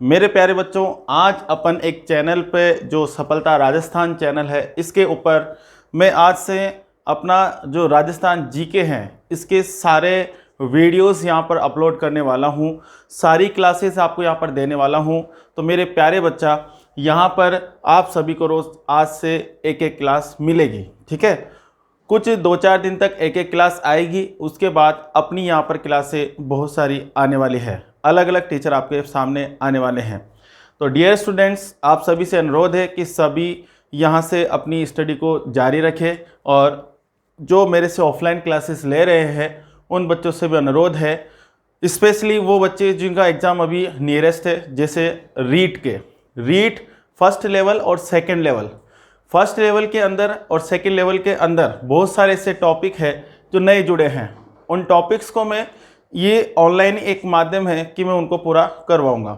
मेरे प्यारे बच्चों, आज अपन एक चैनल पे जो सफलता राजस्थान चैनल है इसके ऊपर मैं आज से अपना जो राजस्थान जीके हैं इसके सारे वीडियोस यहाँ पर अपलोड करने वाला हूँ। सारी क्लासेस आपको यहाँ पर देने वाला हूँ। तो मेरे प्यारे बच्चा, यहाँ पर आप सभी को रोज़ आज से एक एक क्लास मिलेगी, ठीक है। कुछ 2-4 दिन तक एक एक क्लास आएगी, उसके बाद अपनी यहाँ पर क्लासें बहुत सारी आने वाली है। अलग अलग टीचर आपके सामने आने वाले हैं। तो डियर स्टूडेंट्स, आप सभी से अनुरोध है कि सभी यहाँ से अपनी स्टडी को जारी रखें, और जो मेरे से ऑफलाइन क्लासेस ले रहे हैं उन बच्चों से भी अनुरोध है, स्पेशली वो बच्चे जिनका एग्ज़ाम अभी नियरेस्ट है, जैसे रीट फर्स्ट लेवल और सेकेंड लेवल। फर्स्ट लेवल के अंदर और सेकेंड लेवल के अंदर बहुत सारे ऐसे टॉपिक है जो नए जुड़े हैं। उन टॉपिक्स को मैं ये ऑनलाइन एक माध्यम है कि मैं उनको पूरा करवाऊंगा।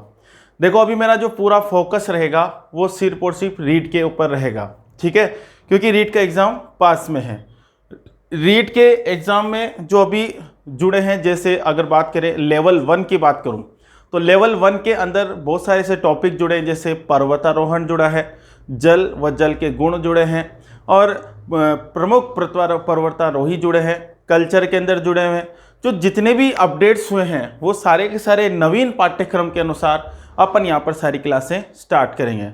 देखो, अभी मेरा जो पूरा फोकस रहेगा वो सिर्फ और सिर्फ रीट के ऊपर रहेगा, ठीक है, क्योंकि रीट का एग्ज़ाम पास में है। रीट के एग्ज़ाम में जो अभी जुड़े हैं, जैसे अगर बात करें लेवल 1 की बात करूं तो लेवल 1 के अंदर बहुत सारे ऐसे टॉपिक जुड़े हैं, जैसे पर्वतारोहण जुड़ा है, जल व जल के गुण जुड़े हैं, और प्रमुख पर्वतारोही जुड़े हैं, कल्चर के अंदर जुड़े हुए हैं। जो जितने भी अपडेट्स हुए हैं वो सारे के सारे नवीन पाठ्यक्रम के अनुसार अपन यहाँ पर सारी क्लासें स्टार्ट करेंगे।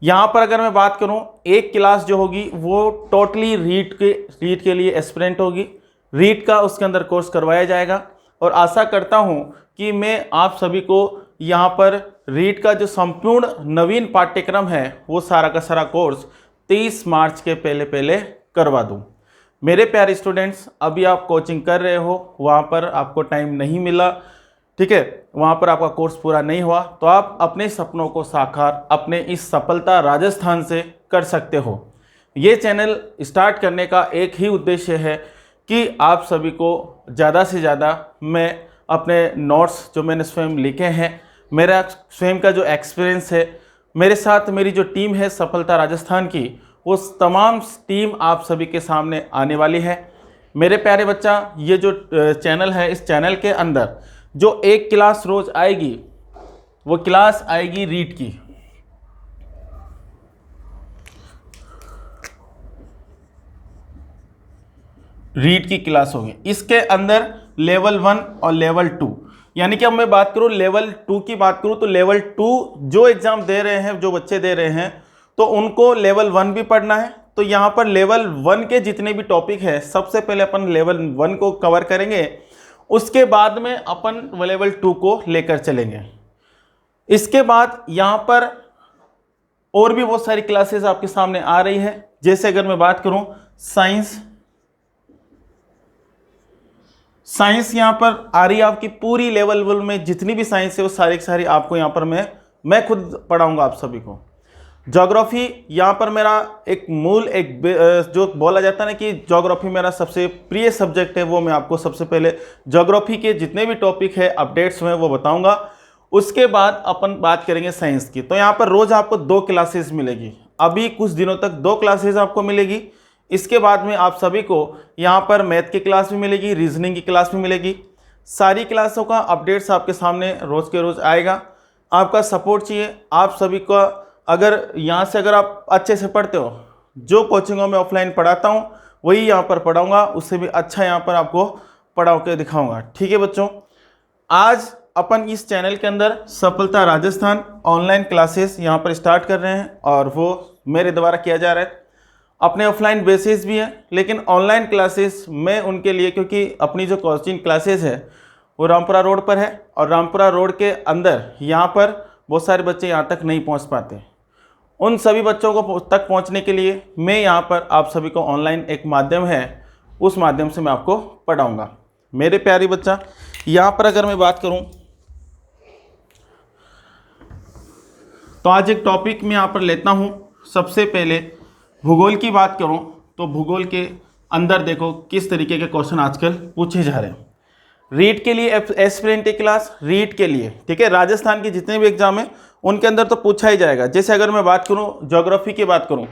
यहाँ पर अगर मैं बात करूँ, एक क्लास जो होगी वो टोटली रीट के लिए एस्पिरेंट होगी। रीट का उसके अंदर कोर्स करवाया जाएगा, और आशा करता हूँ कि मैं आप सभी को यहाँ पर रीट का जो संपूर्ण नवीन पाठ्यक्रम है वो सारा का सारा कोर्स 23 मार्च के पहले करवा दूँ। मेरे प्यारे स्टूडेंट्स, अभी आप कोचिंग कर रहे हो, वहाँ पर आपको टाइम नहीं मिला, ठीक है, वहाँ पर आपका कोर्स पूरा नहीं हुआ, तो आप अपने सपनों को साकार अपने इस सफलता राजस्थान से कर सकते हो। ये चैनल स्टार्ट करने का एक ही उद्देश्य है कि आप सभी को ज़्यादा से ज़्यादा मैं अपने नोट्स जो मैंने स्वयं लिखे हैं, मेरा स्वयं का जो एक्सपीरियंस है, मेरे साथ मेरी जो टीम है सफलता राजस्थान की, वो तमाम टीम आप सभी के सामने आने वाली है। मेरे प्यारे बच्चा, ये जो चैनल है, इस चैनल के अंदर जो एक क्लास रोज आएगी वो क्लास आएगी रीट की। रीट की क्लास होगी। इसके अंदर लेवल 1 और लेवल 2, यानी कि अब मैं बात करूं लेवल 2 की बात करूं तो लेवल 2 जो एग्जाम दे रहे हैं, जो बच्चे दे रहे हैं, तो उनको लेवल 1 भी पढ़ना है। तो यहाँ पर लेवल 1 के जितने भी टॉपिक है, सबसे पहले अपन लेवल 1 को कवर करेंगे, उसके बाद में अपन लेवल 2 को लेकर चलेंगे। इसके बाद यहाँ पर और भी बहुत सारी क्लासेस आपके सामने आ रही है। जैसे अगर मैं बात करूं साइंस यहाँ पर आ रही है आपकी पूरी लेवल 1 में जितनी भी साइंस है वो सारी की सारी आपको यहाँ पर मैं खुद पढ़ाऊंगा आप सभी को। ज्योग्राफी यहाँ पर मेरा एक जो बोला जाता है ना कि ज्योग्राफी मेरा सबसे प्रिय सब्जेक्ट है, वो मैं आपको सबसे पहले ज्योग्राफी के जितने भी टॉपिक है, अपडेट्स हुए, वो बताऊंगा। उसके बाद अपन बात करेंगे साइंस की। तो यहाँ पर रोज आपको 2 क्लासेस मिलेगी, अभी कुछ दिनों तक 2 क्लासेस आपको मिलेगी। इसके बाद में आप सभी को यहाँ पर मैथ की क्लास भी मिलेगी, रीजनिंग की क्लास भी मिलेगी। सारी क्लासों का अपडेट्स आपके सामने रोज के रोज आएगा। आपका सपोर्ट चाहिए आप सभी को। अगर यहाँ से अगर आप अच्छे से पढ़ते हो, जो कोचिंगों में ऑफलाइन पढ़ाता हूँ वही यहाँ पर पढ़ाऊँगा, उससे भी अच्छा यहाँ पर आपको पढ़ा के दिखाऊँगा, ठीक है बच्चों। आज अपन इस चैनल के अंदर सफलता राजस्थान ऑनलाइन क्लासेस यहाँ पर स्टार्ट कर रहे हैं, और वो मेरे द्वारा किया जा रहा है। अपने ऑफलाइन बेसिस भी है, लेकिन ऑनलाइन क्लासेस मैं उनके लिए, क्योंकि अपनी जो कोचिंग क्लासेस है वो रामपुरा रोड पर है, और रामपुरा रोड के अंदर यहाँ पर बहुत सारे बच्चे यहाँ तक नहीं पहुँच पाते। उन सभी बच्चों को तक पहुँचने के लिए मैं यहाँ पर आप सभी को ऑनलाइन एक माध्यम है, उस माध्यम से मैं आपको पढ़ाऊँगा। मेरे प्यारे बच्चा, यहाँ पर अगर मैं बात करूँ तो आज एक टॉपिक मैं यहाँ पर लेता हूँ। सबसे पहले भूगोल की बात करूँ तो भूगोल के अंदर देखो किस तरीके के क्वेश्चन आजकल पूछे जा रहे हैं। रीट के लिए एस्पिरेंट क्लास, रीट के लिए, ठीक है, राजस्थान के जितने भी एग्जाम है उनके अंदर तो पूछा ही जाएगा। जैसे अगर मैं बात करूँ ज्योग्राफी की बात करूँ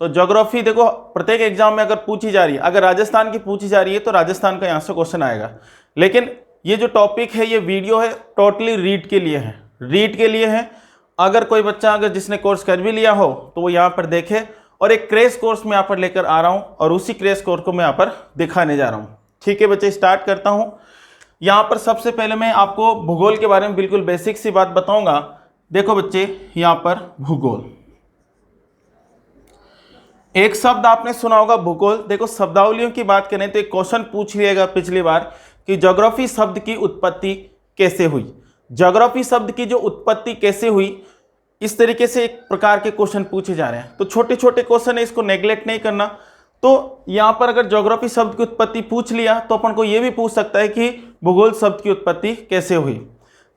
तो ज्योग्राफी देखो प्रत्येक एग्जाम में अगर पूछी जा रही है, अगर राजस्थान की पूछी जा रही है तो राजस्थान का यहाँ से क्वेश्चन आएगा। लेकिन ये जो टॉपिक है, ये वीडियो है, टोटली रीट के लिए है। रीड के लिए है। अगर कोई बच्चा अगर जिसने कोर्स कर भी लिया हो तो वो यहाँ पर देखे, और एक क्रैश कोर्स मैं यहाँ पर लेकर आ रहा हूँ और उसी क्रैश कोर्स को मैं यहाँ पर दिखाने जा रहा हूँ। ठीक है बच्चे, स्टार्ट करता हूँ। यहाँ पर सबसे पहले मैं आपको भूगोल के बारे में बिल्कुल बेसिक सी बात बताऊंगा। देखो बच्चे, यहाँ पर भूगोल, एक शब्द आपने सुना होगा भूगोल। देखो शब्दावलियों की बात करें तो एक क्वेश्चन पूछ लिएगा पिछली बार कि ज्योग्राफी शब्द की उत्पत्ति कैसे हुई। ज्योग्राफी शब्द की जो उत्पत्ति कैसे हुई, इस तरीके से एक प्रकार के क्वेश्चन पूछे जा रहे हैं। तो छोटे छोटे क्वेश्चन है, इसको नेग्लेक्ट नहीं करना। तो यहाँ पर अगर ज्योग्राफी शब्द की उत्पत्ति पूछ लिया तो अपन को ये भी पूछ सकता है कि भूगोल शब्द की उत्पत्ति कैसे हुई।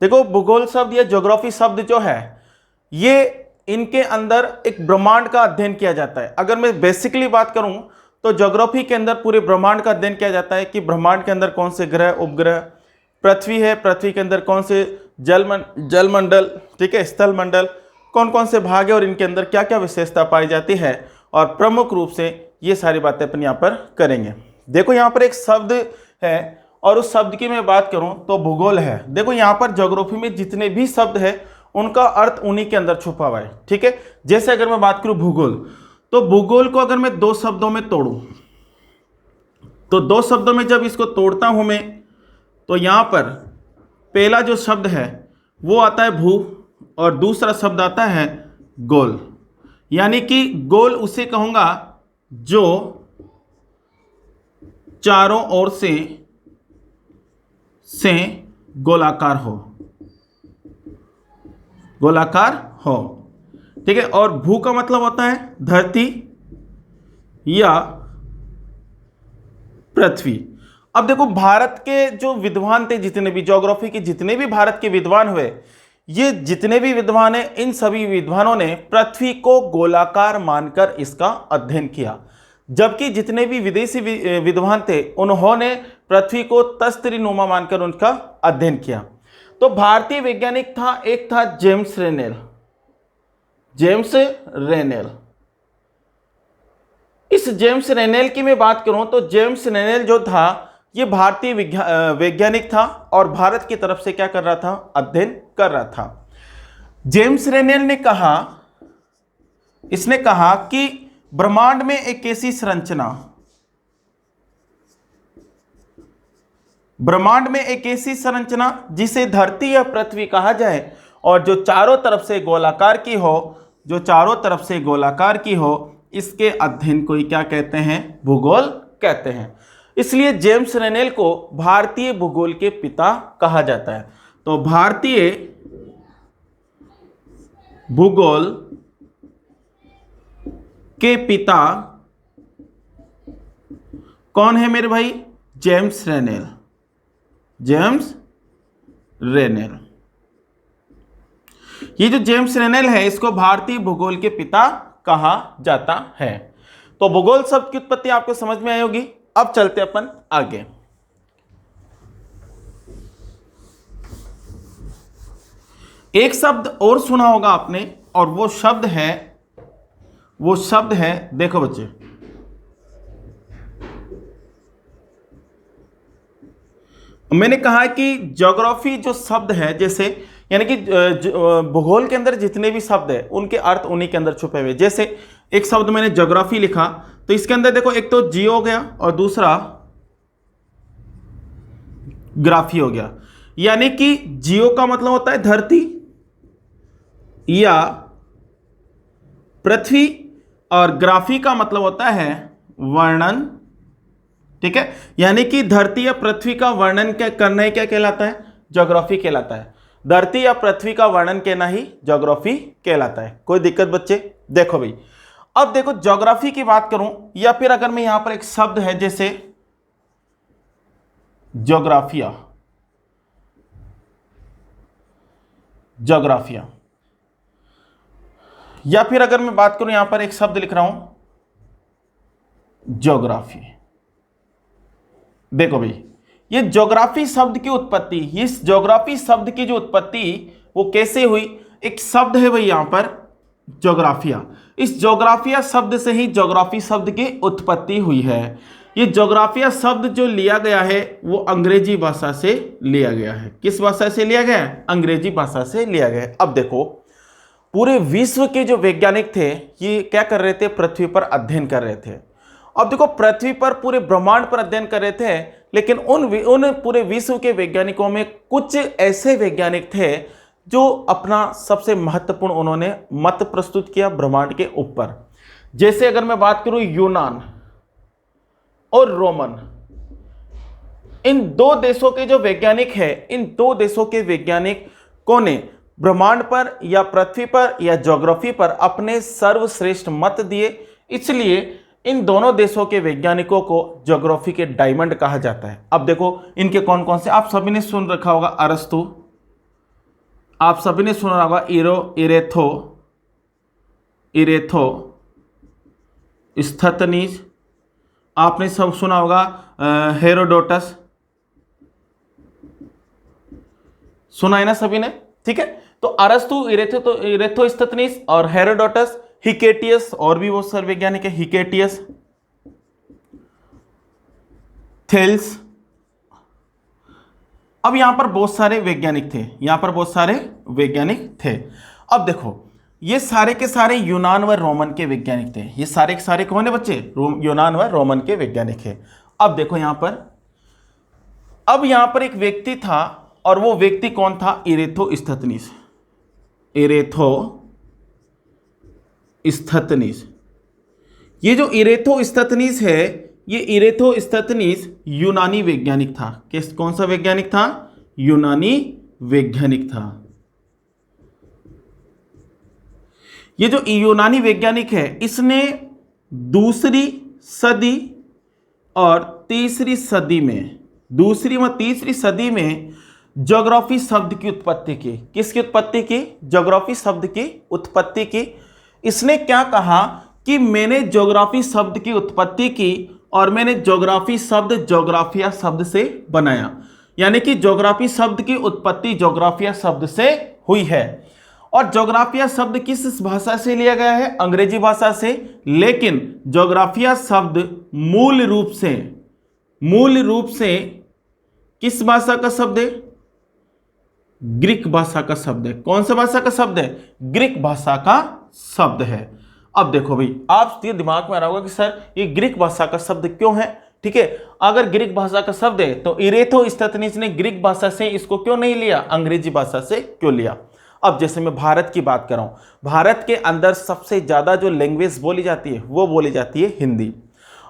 देखो भूगोल शब्द या ज्योग्राफी शब्द जो है, ये इनके अंदर एक ब्रह्मांड का अध्ययन किया जाता है। अगर मैं बेसिकली बात करूं तो ज्योग्राफी के अंदर पूरे ब्रह्मांड का अध्ययन किया जाता है कि ब्रह्मांड के अंदर कौन से ग्रह, उपग्रह, पृथ्वी है, पृथ्वी के अंदर कौन से जलमंडल, ठीक है, स्थल मंडल, कौन कौन से भाग है और इनके अंदर क्या क्या विशेषता पाई जाती है, और प्रमुख रूप से ये सारी बातें अपन यहाँ पर करेंगे। देखो यहाँ पर एक शब्द है और उस शब्द की मैं बात करूं तो भूगोल है। देखो यहाँ पर ज्योग्राफी में जितने भी शब्द है उनका अर्थ उन्हीं के अंदर छुपा हुआ है। ठीक है, जैसे अगर मैं बात करूं भूगोल, तो भूगोल को अगर मैं दो शब्दों में तोड़ूं, तो दो शब्दों में जब इसको तोड़ता हूं मैं, तो यहां पर पहला जो शब्द है वो आता है भू और दूसरा शब्द आता है गोल। यानी कि गोल उसे कहूंगा जो चारों ओर से गोलाकार हो, गोलाकार हो। ठीक है, और भू का मतलब होता है धरती या पृथ्वी। अब देखो भारत के जो विद्वान थे, जितने भी ज्योग्राफी के जितने भी भारत के विद्वान हुए, ये जितने भी विद्वान हैं, इन सभी विद्वानों ने पृथ्वी को गोलाकार मानकर इसका अध्ययन किया। जबकि जितने भी विदेशी विद्वान थे उन्होंने पृथ्वी को तस्तरीनुमा मानकर उनका अध्ययन किया। तो भारतीय वैज्ञानिक था, एक था जेम्स रेनेल। जेम्स रेनेल, इस जेम्स रेनेल की मैं बात करूं तो जेम्स रेनेल जो था ये भारतीय वैज्ञानिक था और भारत की तरफ से क्या कर रहा था, अध्ययन कर रहा था। जेम्स रेनेल ने कहा, इसने कहा कि ब्रह्मांड में एक ऐसी संरचना, ब्रह्मांड में एक ऐसी संरचना जिसे धरती या पृथ्वी कहा जाए और जो चारों तरफ से गोलाकार की हो, जो चारों तरफ से गोलाकार की हो, इसके अध्ययन को क्या कहते हैं, भूगोल कहते हैं। इसलिए जेम्स रेनेल को भारतीय भूगोल के पिता कहा जाता है। तो भारतीय भूगोल के पिता कौन है मेरे भाई, जेम्स रेनेल। जेम्स रेनेल, ये जो जेम्स रेनेल है इसको भारतीय भूगोल के पिता कहा जाता है। तो भूगोल शब्द की उत्पत्ति आपको समझ में आई होगी। अब चलते अपन आगे। एक शब्द और सुना होगा आपने और वो शब्द है, देखो बच्चे, मैंने कहा कि ज्योग्राफी जो शब्द है, जैसे यानी कि भूगोल के अंदर जितने भी शब्द है उनके अर्थ उन्हीं के अंदर छुपे हुए। जैसे एक शब्द मैंने ज्योग्राफी लिखा तो इसके अंदर देखो एक तो जियो हो गया और दूसरा ग्राफी हो गया। यानी कि जियो का मतलब होता है धरती या पृथ्वी और ग्राफी का मतलब होता है वर्णन। ठीक है, यानी कि धरती या पृथ्वी का वर्णन करना ही क्या कहलाता है, ज्योग्राफी कहलाता है। धरती या पृथ्वी का वर्णन करना ही ज्योग्राफी कहलाता है। कोई दिक्कत बच्चे? देखो भाई, अब देखो ज्योग्राफी की बात करूं या फिर अगर मैं यहां पर एक शब्द है जैसे ज्योग्राफिया, ज्योग्राफिया, या फिर अगर मैं बात करूं यहां पर एक शब्द लिख रहा हूं ज्योग्राफी। देखो भाई, ये ज्योग्राफी शब्द की उत्पत्ति, इस ज्योग्राफी शब्द की जो उत्पत्ति वो कैसे हुई, एक शब्द है भाई यहां पर ज्योग्राफिया। इस ज्योग्राफिया शब्द से ही ज्योग्राफी शब्द की उत्पत्ति हुई है। ये जोग्राफिया शब्द जो लिया गया है वो अंग्रेजी भाषा से लिया गया है। किस भाषा से लिया गया है? अंग्रेजी भाषा से लिया गया है। अब देखो, पूरे विश्व के जो वैज्ञानिक थे ये क्या कर रहे थे? पृथ्वी पर अध्ययन कर रहे थे। अब देखो, पृथ्वी पर पूरे ब्रह्मांड पर अध्ययन कर रहे थे, लेकिन उन पूरे विश्व के वैज्ञानिकों में कुछ ऐसे वैज्ञानिक थे जो अपना सबसे महत्वपूर्ण उन्होंने मत प्रस्तुत किया ब्रह्मांड के ऊपर। जैसे अगर मैं बात करूं यूनान और रोमन, इन दो देशों के जो वैज्ञानिक हैं, इन दो देशों के वैज्ञानिकों ने ब्रह्मांड पर या पृथ्वी पर या ज्योग्राफी पर अपने सर्वश्रेष्ठ मत दिए। इसलिए इन दोनों देशों के वैज्ञानिकों को ज्योग्राफी के डायमंड कहा जाता है। अब देखो इनके कौन कौन से, आप सभी ने सुन रखा होगा अरस्तु, आप सभी ने सुना होगा इरेथो स्थतनीज, आपने सब सुना होगा हेरोडोटस, सुना है ना सभी ने? ठीक है, तो अरस्तु, इरेथोस्थनीज और हेरोडोटस, हिकेटियस, और भी बहुत सारे वैज्ञानिक है, हिकेटियस, थेल्स। अब यहां पर बहुत सारे वैज्ञानिक थे, यहां पर बहुत सारे वैज्ञानिक थे। अब देखो, ये सारे के सारे यूनान व रोमन के वैज्ञानिक थे। ये सारे के सारे कौन है बच्चे? यूनान व रोमन के वैज्ञानिक है। अब देखो यहां पर, अब यहां पर एक व्यक्ति था, और वो व्यक्ति कौन था? इरेथोस्थनीज। इरेथोस्थनीज, ये जो इरेथोस्थनीज है, ये इरेथोस्थनीज यूनानी वैज्ञानिक था। कौन सा वैज्ञानिक था? यूनानी वैज्ञानिक था। ये जो यूनानी वैज्ञानिक है, इसने दूसरी सदी और तीसरी सदी में, दूसरी व तीसरी सदी में ज्योग्राफी शब्द की उत्पत्ति की। किसकी उत्पत्ति की? ज्योग्राफी शब्द की उत्पत्ति की। इसने क्या कहा कि मैंने ज्योग्राफी शब्द की उत्पत्ति की और मैंने ज्योग्राफी शब्द ज्योग्राफिया शब्द से बनाया। यानी कि ज्योग्राफी शब्द की उत्पत्ति ज्योग्राफिया शब्द से हुई है। और ज्योग्राफिया शब्द किस भाषा से लिया गया है? अंग्रेजी भाषा से। लेकिन ज्योग्राफिया शब्द मूल रूप से किस भाषा का शब्द है? ग्रीक भाषा का शब्द है। कौन सा भाषा का शब्द है? ग्रीक भाषा का शब्द है। अब देखो भाई, आप ये दिमाग में आ रहा होगा कि सर ये ग्रीक भाषा का शब्द क्यों है? ठीक है, अगर ग्रीक भाषा का शब्द है तो इरेथोस्थनीज ने ग्रीक भाषा से इसको क्यों नहीं लिया? अंग्रेजी भाषा से क्यों लिया? अब जैसे मैं भारत की बात कर रहा हूं, भारत के अंदर सबसे ज्यादा जो लैंग्वेज बोली जाती है वो बोली जाती है हिंदी।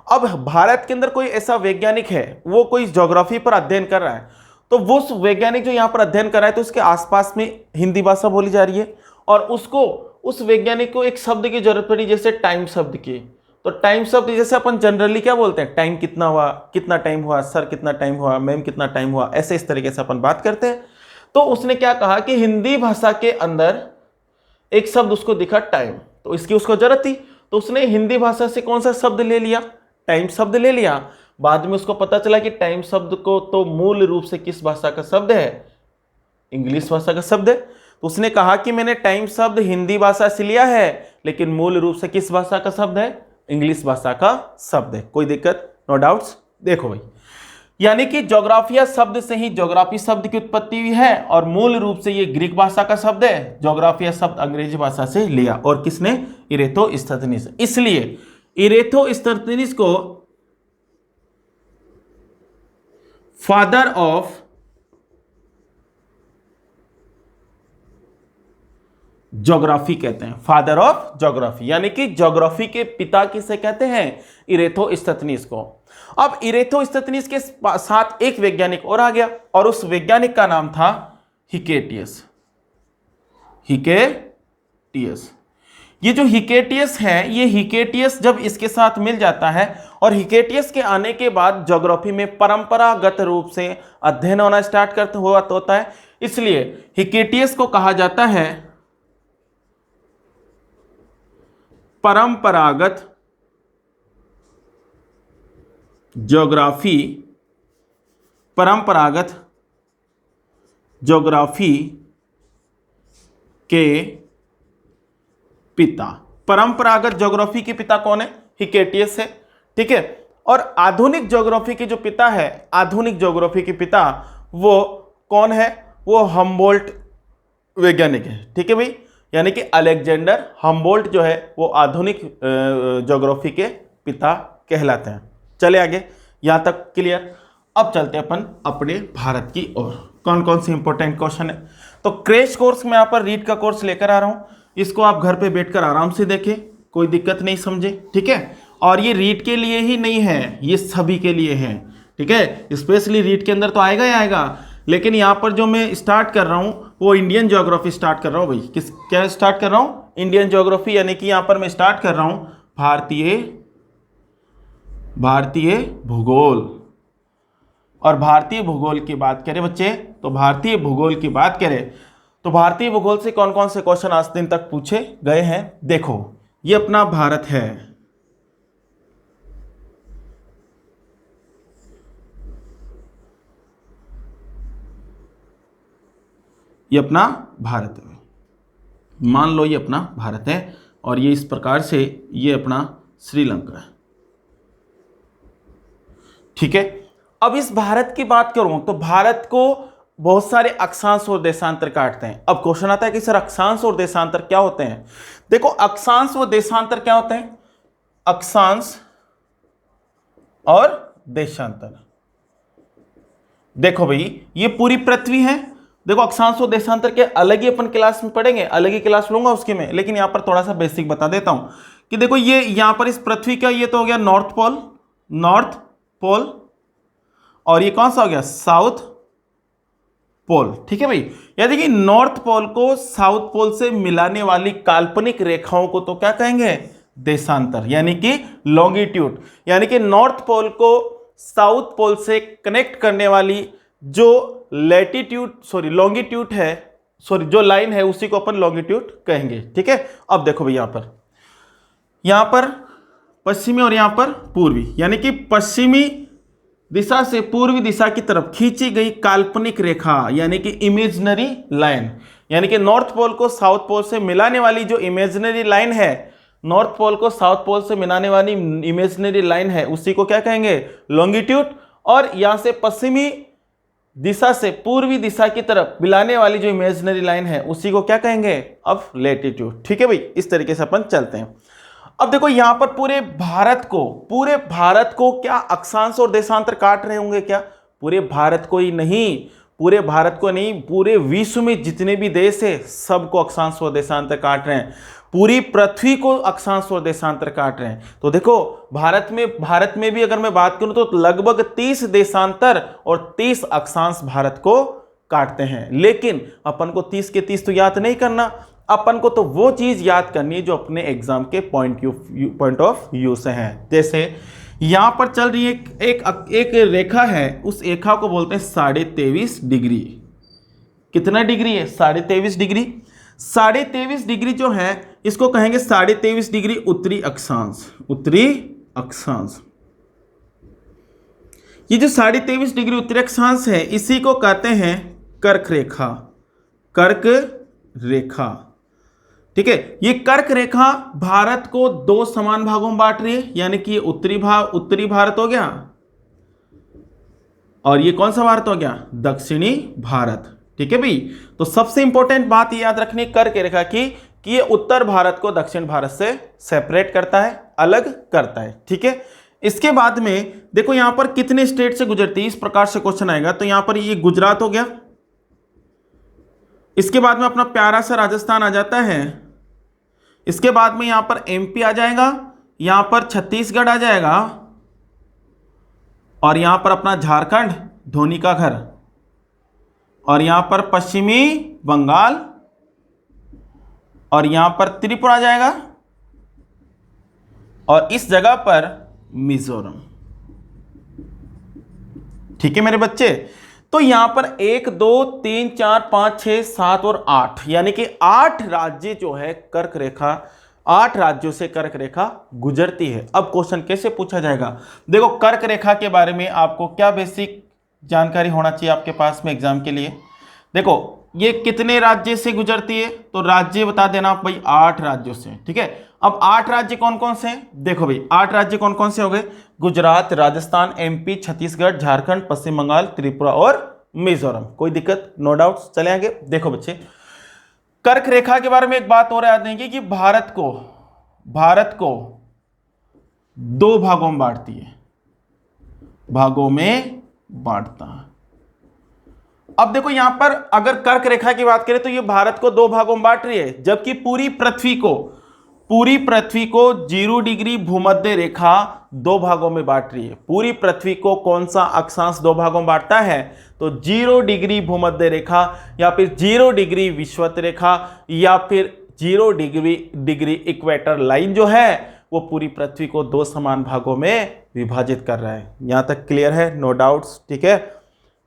अब भारत के अंदर कोई ऐसा वैज्ञानिक है, वो कोई ज्योग्राफी पर अध्ययन कर रहा है, तो वो वैज्ञानिक जो यहां पर अध्ययन कर रहा है तो उसके आसपास में हिंदी भाषा बोली जा रही है, और उसको, उस वैज्ञानिक को एक शब्द की जरूरत पड़ी, जैसे टाइम शब्द की। तो टाइम शब्द जैसे अपन जनरली क्या बोलते हैं? टाइम कितना हुआ, कितना टाइम हुआ, सर कितना टाइम हुआ, मैम कितना टाइम हुआ, ऐसे इस तरीके से अपन बात करते हैं। तो उसने क्या कहा कि हिंदी भाषा के अंदर एक शब्द उसको दिखा टाइम, तो इसकी उसको जरूरत थी, तो उसने हिंदी भाषा से कौन सा शब्द ले लिया? टाइम शब्द ले लिया। बाद में उसको पता चला कि टाइम शब्द को तो मूल रूप से किस भाषा का शब्द है? इंग्लिश भाषा का शब्द है। तो उसने कहा कि मैंने टाइम शब्द हिंदी भाषा से लिया है, लेकिन मूल रूप से किस भाषा का शब्द है? इंग्लिश भाषा का शब्द है। कोई दिक्कत? No doubts. देखो भाई, यानी कि ज्योग्राफिया शब्द से ही ज्योग्राफी शब्द की उत्पत्ति हुई है, और मूल रूप से ये ग्रीक भाषा का शब्द है। ज्योग्राफिया शब्द अंग्रेजी भाषा से लिया, और किसने? इरेथोस्थनीज। इसलिए इरेथोस्थनीज को फादर ऑफ ज्योग्राफी कहते हैं। फादर ऑफ ज्योग्राफी, यानी कि ज्योग्राफी के पिता किसे कहते हैं? इरेथोस्थनीज को। अब इरेथोस्थनीज के साथ एक वैज्ञानिक और आ गया, और उस वैज्ञानिक का नाम था हिकेटियस। ये जो हिकेटियस है, ये हिकेटियस जब इसके साथ मिल जाता है, और हिकेटियस के आने के बाद ज्योग्राफी में परंपरागत रूप से अध्ययन होना स्टार्ट करता होता है। इसलिए हिकेटियस को कहा जाता है परंपरागत ज्योग्राफी के पिता। परंपरागत ज्योग्राफी के पिता कौन है? हिकेटियस है। ठीक है, और आधुनिक ज्योग्राफी के जो पिता है, आधुनिक ज्योग्राफी के पिता वो कौन है? वो हम्बोल्ट वैज्ञानिक है। ठीक है भाई, यानी कि अलेक्जेंडर हम्बोल्ट जो है वो आधुनिक ज्योग्राफी के पिता कहलाते हैं। चले आगे, यहां तक क्लियर। अब चलते हैं अपन अपने भारत की ओर। कौन कौन से इंपॉर्टेंट क्वेश्चन है? तो क्रैश कोर्स में यहाँ पर रीड का कोर्स लेकर आ रहा हूं, इसको आप घर पे बैठकर आराम से देखें, कोई दिक्कत नहीं समझे। ठीक है, और ये रीड के लिए ही नहीं है, ये सभी के लिए है। ठीक है, स्पेशली रीड के अंदर तो आएगा ही आएगा, लेकिन यहाँ पर जो मैं स्टार्ट कर रहा हूँ वो इंडियन ज्योग्राफी स्टार्ट कर रहा हूँ भाई। किस क्या स्टार्ट कर रहा हूँ? इंडियन ज्योग्राफी, यानी कि यहाँ पर मैं स्टार्ट कर रहा हूँ भारतीय भूगोल। और भारतीय भूगोल की बात करें बच्चे, तो भारतीय भूगोल की बात करें तो भारतीय भूगोल से कौन कौन से क्वेश्चन आज दिन तक पूछे गए हैं? देखो, ये अपना भारत है, ये अपना भारत है, मान लो ये अपना भारत है, और ये इस प्रकार से ये अपना श्रीलंका है। ठीक है, अब इस भारत की बात करूं तो भारत को बहुत सारे अक्षांश और देशांतर काटते हैं। अब क्वेश्चन आता है कि सर अक्षांश और देशांतर क्या होते हैं? देखो, अक्षांश व देशांतर क्या होते हैं? अक्षांश और देशांतर, देखो भाई ये पूरी पृथ्वी है। देखो, अक्षांश और देशांतर के अलग ही अपन क्लास में पढ़ेंगे, अलग ही क्लास लूंगा उसके में, लेकिन यहां पर थोड़ा सा बेसिक बता देता हूं कि देखो ये यहां पर इस पृथ्वी का ये तो हो गया नॉर्थ पोल, और ये कौन सा हो गया? South pole. ठीक है भाई, या देखिए नॉर्थ पोल को साउथ पोल से मिलाने वाली काल्पनिक रेखाओं को तो क्या कहेंगे? देशांतर, यानी कि लॉन्गिट्यूड। यानी कि नॉर्थ पोल को साउथ पोल से कनेक्ट करने वाली जो लॉन्गिट्यूड है, जो लाइन है, उसी को अपन लॉन्गिट्यूड कहेंगे। ठीक है, अब देखो भाई यहां पर पश्चिमी और यहां पर पूर्वी, यानी कि पश्चिमी दिशा से पूर्वी दिशा की तरफ खींची गई काल्पनिक रेखा, यानी कि इमेजिनरी लाइन, यानी कि नॉर्थ पोल को साउथ पोल से मिलाने वाली जो इमेजिनरी लाइन है, नॉर्थ पोल को साउथ पोल से मिलाने वाली इमेजिनरी लाइन है, उसी को क्या कहेंगे? लॉन्गिट्यूड। और यहां से पश्चिमी दिशा से पूर्वी दिशा की तरफ मिलाने वाली जो इमेजिनरी लाइन है, उसी को क्या कहेंगे? अब लैटिट्यूड। ठीक है भाई, इस तरीके से अपन चलते हैं। अब देखो यहां पर पूरे भारत को क्या अक्षांश और देशांतर काट रहे होंगे क्या? पूरे भारत को ही नहीं, पूरे विश्व में जितने भी देश है सबको अक्षांश और देशांतर काट रहे हैं, पूरी पृथ्वी को अक्षांश और देशांतर काट रहे हैं। तो देखो भारत में भी अगर मैं बात करूं तो लगभग 30 देशांतर और 30 अक्षांश भारत को काटते हैं। लेकिन अपन को 30 के 30 तो याद नहीं करना, अपन को तो वो चीज याद करनी है जो अपने एग्जाम के पॉइंट ऑफ व्यू से है। जैसे यहां पर चल रही है एक रेखा है, उस रेखा को बोलते हैं 23.5 डिग्री। कितना डिग्री है? 23.5 डिग्री। 23.5 डिग्री जो है इसको कहेंगे 23.5 डिग्री उत्तरी अक्षांश। ये जो 23.5 डिग्री उत्तरी अक्षांश है इसी को कहते हैं कर्क रेखा। ठीक है, ये कर्क रेखा भारत को 2 समान भागों में बांट रही है, यानी कि ये उत्तरी भारत हो गया, और ये कौन सा भारत हो गया? दक्षिणी भारत। ठीक है भाई, तो सबसे इंपॉर्टेंट बात ये याद रखनी कर्क रेखा की कि ये उत्तर भारत को दक्षिण भारत से सेपरेट करता है, अलग करता है। ठीक है, इसके बाद में देखो यहां पर कितने स्टेट से गुजरती है, इस प्रकार से क्वेश्चन आएगा। तो यहां पर ये गुजरात हो गया, इसके बाद में अपना प्यारा सा राजस्थान आ जाता है, इसके बाद में यहां पर एमपी आ जाएगा, यहां पर छत्तीसगढ़ आ जाएगा, और यहां पर अपना झारखंड धोनी का घर, और यहां पर पश्चिमी बंगाल, और यहां पर त्रिपुरा आ जाएगा, और इस जगह पर मिजोरम। ठीक है मेरे बच्चे, तो यहां पर 1 2 3 4 5 6 7 और 8, यानी कि 8 राज्य जो है कर्क रेखा, 8 राज्यों से कर्क रेखा गुजरती है। अब क्वेश्चन कैसे पूछा जाएगा? देखो कर्क रेखा के बारे में आपको क्या बेसिक जानकारी होना चाहिए आपके पास में एग्जाम के लिए। देखो ये कितने राज्य से गुजरती है? तो राज्य बता देना आप भाई, 8 राज्यों से। ठीक है, अब 8 राज्य कौन कौन से हैं? देखो भाई 8 राज्य कौन कौन से हो गए? गुजरात, राजस्थान, एमपी, छत्तीसगढ़, झारखंड, पश्चिम बंगाल, त्रिपुरा और मिजोरम। कोई दिक्कत? No doubt. चले आगे। देखो बच्चे, कर्क रेखा के बारे में एक बात और याद देंगे कि भारत को 2 भागों में बांटती है, भागों में बांटता है। अब देखो यहां पर अगर कर्क रेखा की बात करें तो ये भारत को 2 भागों में बांट रही है, जबकि पूरी पृथ्वी को 0 डिग्री भूमध्य रेखा 2 भागों में बांट रही है। पूरी पृथ्वी को कौन सा अक्षांश 2 भागों में बांटता है? तो 0 डिग्री भूमध्य रेखा, या फिर 0 डिग्री विषुवत रेखा, या फिर 0 डिग्री इक्वेटर लाइन जो है वो पूरी पृथ्वी को 2 समान भागों में विभाजित कर रहा है। यहां तक क्लियर है? No doubts. ठीक है,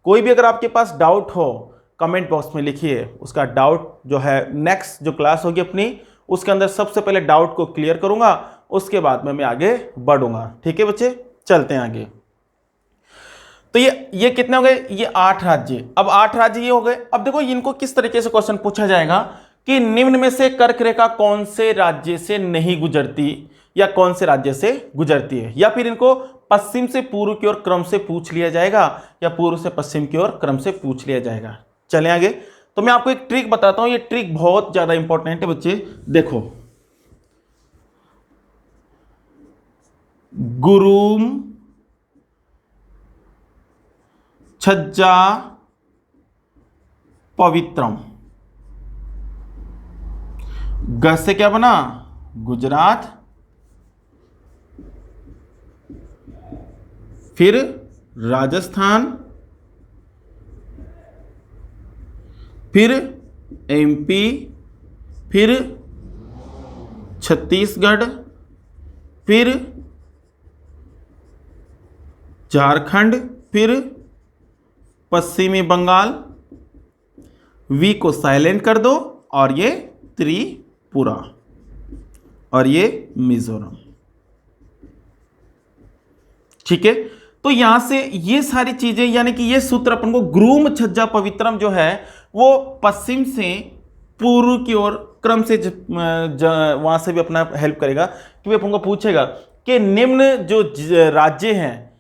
कोई भी अगर आपके पास डाउट हो कमेंट बॉक्स में लिखिए, उसका डाउट जो है नेक्स्ट जो क्लास होगी अपनी उसके अंदर सबसे पहले डाउट को क्लियर करूंगा, उसके बाद में मैं आगे बढ़ूंगा। ठीक है बच्चे, चलते हैं आगे। तो ये कितने हो गए? ये 8 राज्य। अब 8 राज्य ये हो गए। अब देखो इनको किस तरीके से क्वेश्चन पूछा जाएगा कि निम्न में से कर्क रेखा कौन से राज्य से नहीं गुजरती या कौन से राज्य से गुजरती है, या फिर इनको पश्चिम से पूर्व की ओर क्रम से पूछ लिया जाएगा या पूर्व से पश्चिम की ओर क्रम से पूछ लिया जाएगा। चलें आगे। तो मैं आपको एक ट्रिक बताता हूं, ये ट्रिक बहुत ज्यादा इंपॉर्टेंट है बच्चे। देखो, गुरुम छज्जा पवित्रम, ग से क्या बना? गुजरात, फिर राजस्थान, फिर एमपी, फिर छत्तीसगढ़, फिर झारखंड, फिर पश्चिमी बंगाल। वी को साइलेंट कर दो, और ये त्रिपुरा, और ये मिजोरम। ठीक है, तो यहां से ये सारी चीजें, यानी कि ये सूत्र अपन को गुरुम छज्जा पवित्रम जो है वो पश्चिम से पूर्व की ओर क्रम से वहां से भी अपना हेल्प करेगा, कि अपन को पूछेगा कि निम्न जो राज्य हैं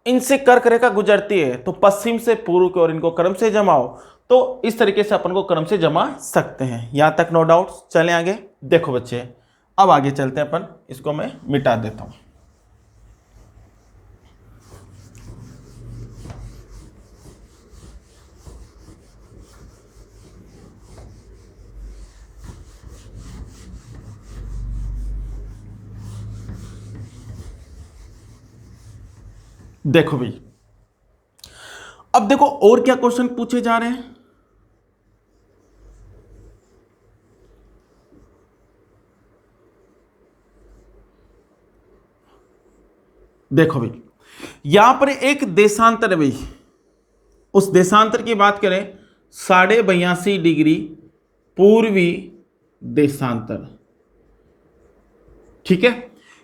इनसे कर्क रेखा गुजरती है, तो पश्चिम से पूर्व की ओर इनको क्रम से जमाओ। तो इस तरीके से अपन को क्रम से जमा सकते हैं। यहां तक नो डाउट। चलें आगे। देखो बच्चे, अब आगे चलते हैं अपन, इसको मैं मिटा देता हूं। देखो भाई, अब देखो और क्या क्वेश्चन पूछे जा रहे हैं। देखो भाई, यहां पर एक देशांतर है भाई, उस देशांतर की बात करें 82.5 डिग्री पूर्वी देशांतर। ठीक है,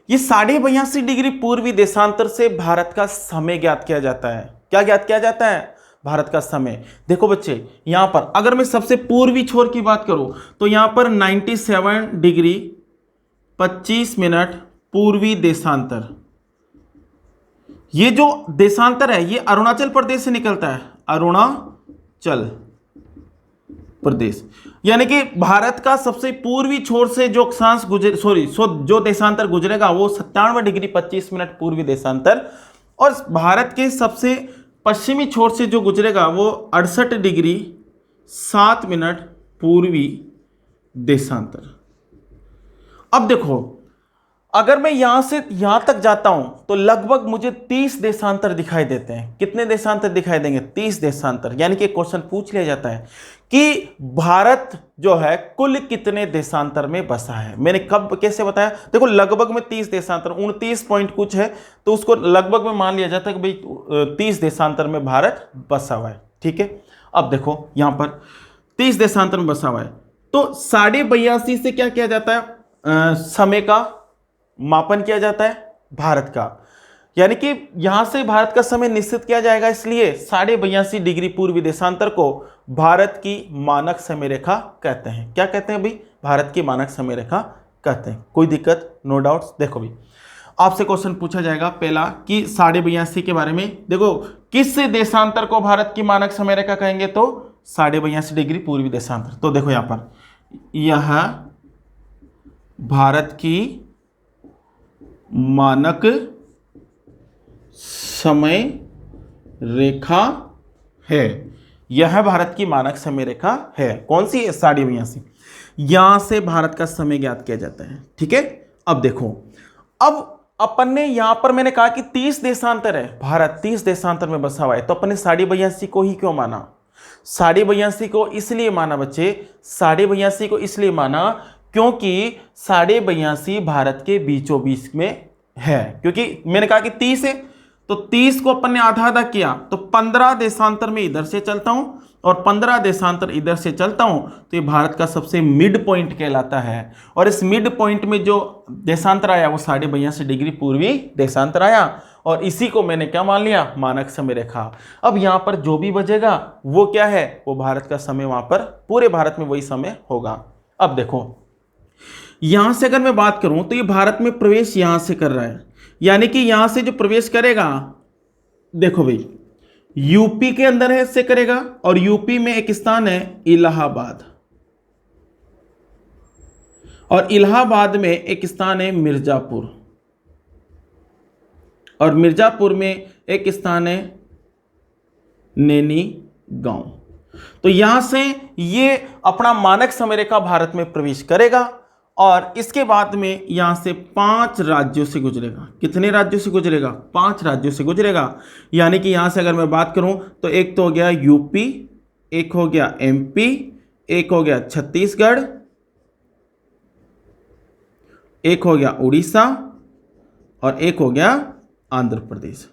ये 82.5 डिग्री पूर्वी देशांतर से भारत का समय ज्ञात किया जाता है। क्या ज्ञात किया जाता है? भारत का समय। देखो बच्चे, यहां पर अगर मैं सबसे पूर्वी छोर की बात करूं तो यहां पर 97 डिग्री 25 मिनट पूर्वी देशांतर। ये जो देशांतर है ये अरुणाचल प्रदेश से निकलता है, अरुणाचल प्रदेश। यानी कि भारत का सबसे पूर्वी छोर से जो अक्षांश जो देशांतर गुजरेगा वो 97 डिग्री 25 मिनट पूर्वी देशांतर, और भारत के सबसे पश्चिमी छोर से जो गुजरेगा वो 68 डिग्री 7 मिनट पूर्वी देशांतर। अब देखो, अगर मैं यहां से यहां तक जाता हूं तो लगभग मुझे 30 देशांतर दिखाई देते हैं। कितने देशांतर दिखाई देंगे? 30 देशांतर। यानी कि क्वेश्चन पूछ लिया जाता है कि भारत जो है कुल कितने देशांतर में बसा है। मैंने कब कैसे बताया? देखो, लगभग में 30 देशांतर, 29 पॉइंट कुछ है, तो उसको लगभग में मान लिया जाता है कि भाई 30 देशांतर में भारत बसा हुआ है। ठीक है, अब देखो यहां पर 30 देशांतर में बसा हुआ है, तो 82.5 से क्या किया जाता है? समय का मापन किया जाता है भारत का, यानी कि यहां से भारत का समय निश्चित किया जाएगा। इसलिए 82.5 डिग्री पूर्वी देशांतर को भारत की मानक समय रेखा कहते हैं। क्या कहते हैं भाई? भारत की मानक समय रेखा कहते हैं। कोई दिक्कत? No doubts. देखो भाई, आपसे क्वेश्चन पूछा जाएगा पहला कि 82.5 के बारे में। देखो, किस देशांतर को भारत की मानक समय रेखा कहेंगे? तो 82.5 डिग्री पूर्वी देशांतर। तो देखो यहां पर, यह भारत की मानक समय रेखा है। यह भारत की मानक समय रेखा है। कौन सी? 82.5। यहां से भारत का समय ज्ञात किया जाता है। ठीक है, अब देखो, अब अपन ने यहां पर मैंने कहा कि 30 देशांतर है, भारत 30 देशांतर में बसा हुआ है, तो अपन ने 82.5 को ही क्यों माना? 82.5 को इसलिए माना बच्चे, 82.5 को इसलिए माना क्योंकि 82.5 भारत के बीचों बीच में है। क्योंकि मैंने कहा कि 30 है, तो 30 को अपन ने आधा आधा किया, तो 15 देशांतर में इधर से चलता हूं और 15 देशांतर इधर से चलता हूं, तो ये भारत का सबसे मिड पॉइंट कहलाता है। और इस मिड पॉइंट में जो देशांतर आया वो 82.5 डिग्री पूर्वी देशांतर आया, और इसी को मैंने क्या मान लिया? मानक समय रेखा। अब यहां पर जो भी बचेगा वो क्या है? वो भारत का समय, वहां पर पूरे भारत में वही समय होगा। अब देखो, यहां से अगर मैं बात करूं तो ये भारत में प्रवेश यहां से कर रहा है, यानी कि यहां से जो प्रवेश करेगा, देखो भाई, यूपी के अंदर है से करेगा, और यूपी में एक स्थान है इलाहाबाद, और इलाहाबाद में एक स्थान है मिर्जापुर, और मिर्जापुर में एक स्थान है नैनी गांव। तो यहां से ये अपना मानक समय रेखा भारत में प्रवेश करेगा, और इसके बाद में यहां से 5 राज्यों से गुजरेगा। कितने राज्यों से गुजरेगा? 5 राज्यों से गुजरेगा। यानी कि यहां से अगर मैं बात करूं तो एक तो हो गया यूपी, एक हो गया एमपी, एक हो गया छत्तीसगढ़, एक हो गया उड़ीसा, और एक हो गया आंध्र प्रदेश।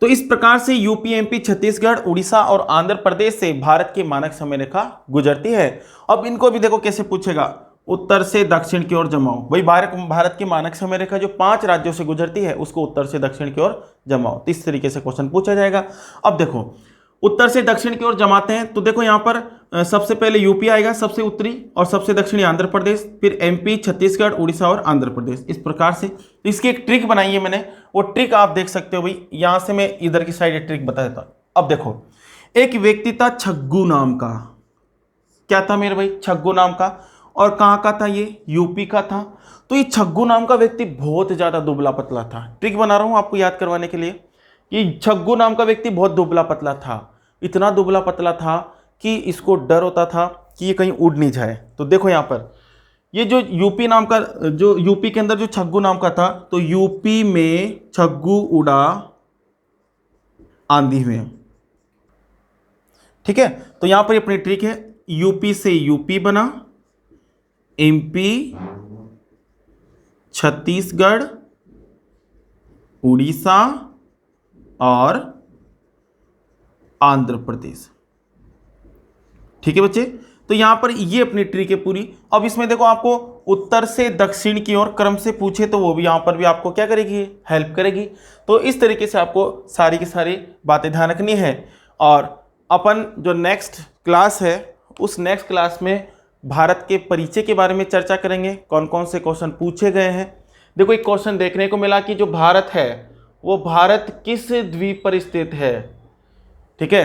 तो इस प्रकार से यूपी, एमपी, छत्तीसगढ़, उड़ीसा और आंध्र प्रदेश से भारत की मानक समय रेखा गुजरती है। अब इनको भी देखो कैसे पूछेगा, उत्तर से दक्षिण की ओर जमाओ। भाई, भारत की मानक समय रेखा जो 5 राज्यों से गुजरती है उसको उत्तर से दक्षिण की ओर जमाओ। तो इस तरीके से क्वेश्चन पूछा जाएगा। अब देखो, उत्तर से दक्षिण की ओर जमाते हैं, तो देखो यहां पर सबसे पहले यूपी आएगा, सबसे उत्तरी, और सबसे दक्षिणी आंध्र प्रदेश, फिर एमपी, छत्तीसगढ़, उड़ीसा और आंध्र प्रदेश। इस प्रकार से तो इसकी एक ट्रिक बनाई है मैंने, वो ट्रिक आप देख सकते हो। भाई, यहां से मैं इधर की साइड ट्रिक बता देता हूं। अब देखो, एक व्यक्ति था छग्गू नाम का। क्या था मेरे भाई? छग्गू नाम का। और कहां का था ये? यूपी का था। तो ये छग्गू नाम का व्यक्ति बहुत ज्यादा दुबला पतला था। ट्रिक बना रहा हूं आपको याद करवाने के लिए। ये छग्गू नाम का व्यक्ति बहुत दुबला पतला था, इतना दुबला पतला था कि इसको डर होता था कि ये कहीं उड़ नहीं जाए। तो देखो यहां पर, ये जो यूपी नाम का, जो यूपी के अंदर जो छग्गू नाम का था, तो यूपी में छग्गू उड़ा आंधी में। ठीक है, तो यहां पर अपनी ट्रिक है, यूपी से यूपी बना, एमपी, छत्तीसगढ़, उड़ीसा और आंध्र प्रदेश। ठीक है बच्चे, तो यहां पर ये अपनी ट्रिक है पूरी। अब इसमें देखो, आपको उत्तर से दक्षिण की ओर क्रम से पूछे तो वो भी यहां पर भी आपको क्या करेगी? हेल्प करेगी। तो इस तरीके से आपको सारी की सारी बातें ध्यान रखनी है। और अपन जो नेक्स्ट क्लास है, उस नेक्स्ट क्लास में भारत के परिचय के बारे में चर्चा करेंगे, कौन कौन से क्वेश्चन पूछे गए हैं। देखो, एक क्वेश्चन देखने को मिला कि जो भारत है वो भारत किस द्वीप पर स्थित है? ठीक है,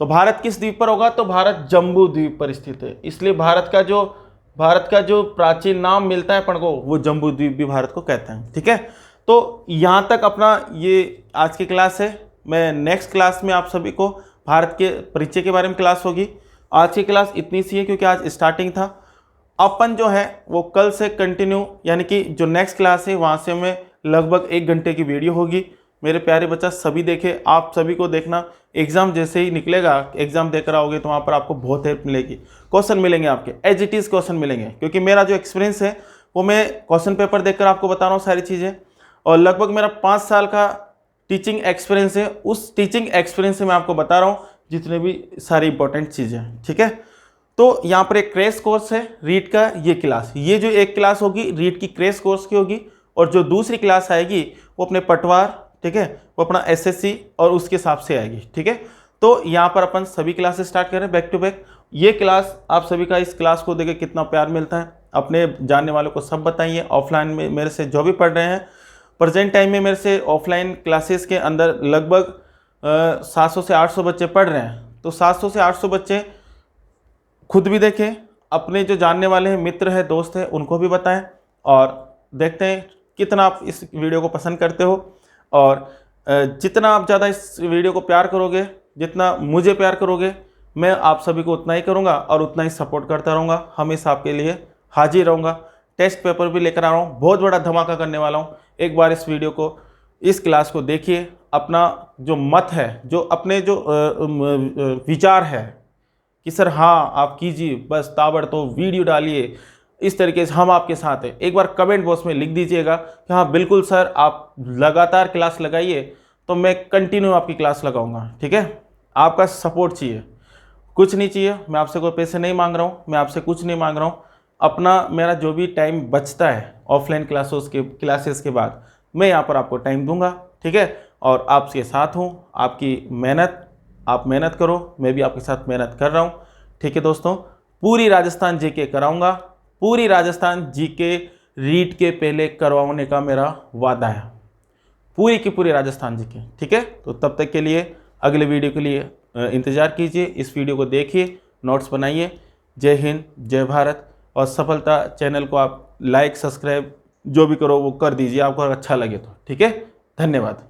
तो भारत किस द्वीप पर होगा? तो भारत जम्बू द्वीप पर स्थित है। इसलिए भारत का जो प्राचीन नाम मिलता है अपन को, वो जम्बू द्वीप भी भारत को कहते हैं। ठीक है, तो यहाँ तक अपना ये आज की क्लास है। मैं नेक्स्ट क्लास में आप सभी को भारत के परिचय के बारे में क्लास होगी। आज की क्लास इतनी सी है क्योंकि आज स्टार्टिंग था। अपन जो है वो कल से कंटिन्यू, यानी कि जो नेक्स्ट क्लास है वहाँ से हमें लगभग 1 घंटे की वीडियो होगी। मेरे प्यारे बच्चा सभी देखे, आप सभी को देखना। एग्जाम जैसे ही निकलेगा, एग्जाम देकर आओगे तो वहाँ पर आपको बहुत हेल्प मिलेगी। क्वेश्चन मिलेंगे आपके, एज इट इज़ क्वेश्चन मिलेंगे, क्योंकि मेरा जो एक्सपीरियंस है वो मैं क्वेश्चन पेपर देखकर आपको बता रहा हूँ सारी चीज़ें। और लगभग मेरा 5 साल का टीचिंग एक्सपीरियंस है, उस टीचिंग एक्सपीरियंस से मैं आपको बता रहा हूँ जितने भी सारी इंपॉर्टेंट चीज़ें हैं। ठीक है, तो यहाँ पर एक क्रैश कोर्स है रीड का, ये क्लास, ये जो एक क्लास होगी रीड की क्रैश कोर्स की होगी, और जो दूसरी क्लास आएगी वो अपने पटवार ठीक है, वो अपना SSC और उसके हिसाब से आएगी। ठीक है, तो यहाँ पर अपन सभी क्लासेस स्टार्ट करें बैक टू बैक। ये क्लास आप सभी का, इस क्लास को देखे कितना प्यार मिलता है, अपने जानने वालों को सब बताइए। ऑफलाइन में मेरे से जो भी पढ़ रहे हैं, प्रेजेंट टाइम में मेरे से ऑफलाइन क्लासेस के अंदर लगभग 700 से 800 बच्चे पढ़ रहे हैं। तो 700 से 800 बच्चे खुद भी देखें, अपने जो जानने वाले हैं, मित्र हैं, दोस्त हैं, उनको भी बताएं, और देखते हैं कितना आप इस वीडियो को पसंद करते हो। और जितना आप ज़्यादा इस वीडियो को प्यार करोगे, जितना मुझे प्यार करोगे, मैं आप सभी को उतना ही करूँगा और उतना ही सपोर्ट करता रहूँगा। हमेशा आपके लिए हाजिर रहूँगा। टेस्ट पेपर भी लेकर आ रहा हूँ, बहुत बड़ा धमाका करने वाला हूँ। एक बार इस वीडियो को, इस क्लास को देखिए, अपना जो मत है, जो अपने जो विचार है कि सर हाँ आप कीजिए, बस ताबड़तोड़ वीडियो डालिए, इस तरीके से हम आपके साथ हैं, एक बार कमेंट बॉक्स में लिख दीजिएगा कि हाँ बिल्कुल सर, आप लगातार क्लास लगाइए तो मैं कंटिन्यू आपकी क्लास लगाऊंगा। ठीक है, आपका सपोर्ट चाहिए, कुछ नहीं चाहिए। मैं आपसे कोई पैसे नहीं मांग रहा हूँ, मैं आपसे कुछ नहीं मांग रहा हूँ। अपना मेरा जो भी टाइम बचता है ऑफलाइन क्लासेस के बाद, मैं यहाँ पर आपको टाइम दूंगा। ठीक है, और आपके साथ हूँ, आपकी मेहनत, आप मेहनत करो, मैं भी आपके साथ मेहनत कर रहा हूँ। ठीक है दोस्तों, पूरी राजस्थान जीके कराऊंगा, पूरी राजस्थान जीके रीट के पहले करवाने का मेरा वादा है, पूरी की पूरी राजस्थान जीके। ठीक है, तो तब तक के लिए अगले वीडियो के लिए इंतज़ार कीजिए। इस वीडियो को देखिए, नोट्स बनाइए। जय हिंद, जय भारत। और सफलता चैनल को आप लाइक, सब्सक्राइब जो भी करो वो कर दीजिए, आपको अगर अच्छा लगे तो। ठीक है, धन्यवाद।